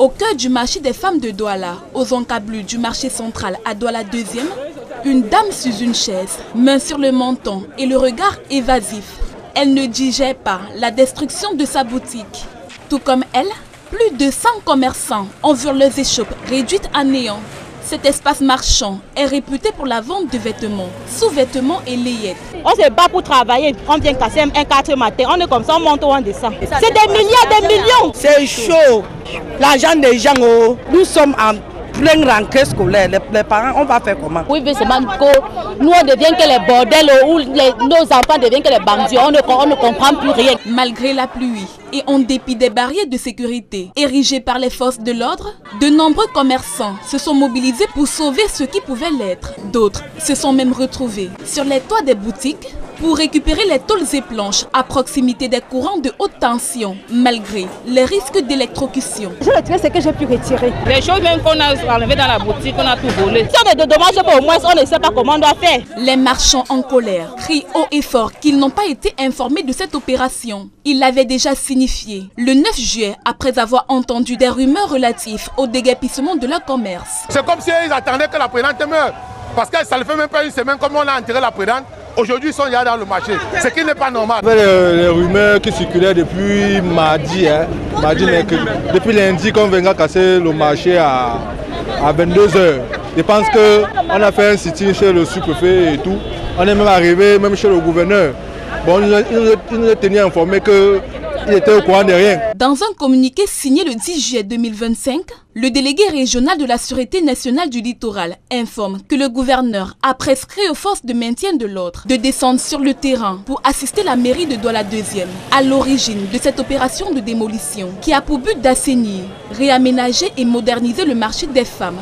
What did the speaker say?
Au cœur du marché des femmes de Douala, aux encablures du marché central à Douala 2e, une dame sur une chaise, main sur le menton et le regard évasif. Elle ne digère pas la destruction de sa boutique. Tout comme elle, plus de 100 commerçants ont vu leurs échoppes réduites à néant. Cet espace marchand est réputé pour la vente de vêtements, sous-vêtements et layettes. On se bat pour travailler, on vient casser un 4 matin, on est comme ça, on monte ou on descend. C'est des milliards, des millions. C'est chaud. L'argent des gens, nous sommes en pleine rentrée scolaire. Les parents, on va faire comment? Oui, mais c'est nous on devient que les bordels ou nos enfants deviennent que les bandits, on ne comprend plus rien. Malgré la pluie et en dépit des barrières de sécurité érigées par les forces de l'ordre, de nombreux commerçants se sont mobilisés pour sauver ce qui pouvait l'être. D'autres se sont même retrouvés sur les toits des boutiques pour récupérer les tôles et planches à proximité des courants de haute tension, malgré les risques d'électrocution. Je retire ce que j'ai pu retirer. Les choses même qu'on a enlevées dans la boutique, on a tout volé. Si on est de dommages, au moins on ne sait pas comment on doit faire. Les marchands en colère crient haut et fort qu'ils n'ont pas été informés de cette opération. Ils l'avaient déjà signifié le 9 juillet après avoir entendu des rumeurs relatives au déguerpissement de leur commerce. C'est comme s'ils attendaient que la présidente meure. Parce que ça ne fait même pas une semaine comme on a enterré la présidente. Aujourd'hui, ils sont déjà dans le marché, ce qui n'est pas normal. Les rumeurs qui circulaient depuis mardi, depuis lundi qu'on viendra casser le marché à 22 h. Je pense qu'on a fait un sit-in chez le sous-préfet et tout. On est même arrivé même chez le gouverneur. Bon, il nous a tenu informé qu'il était au courant de rien. Dans un communiqué signé le 10 juillet 2025, le délégué régional de la Sûreté nationale du littoral informe que le gouverneur a prescrit aux forces de maintien de l'ordre de descendre sur le terrain pour assister la mairie de Douala 2e à l'origine de cette opération de démolition qui a pour but d'assainir, réaménager et moderniser le marché des femmes.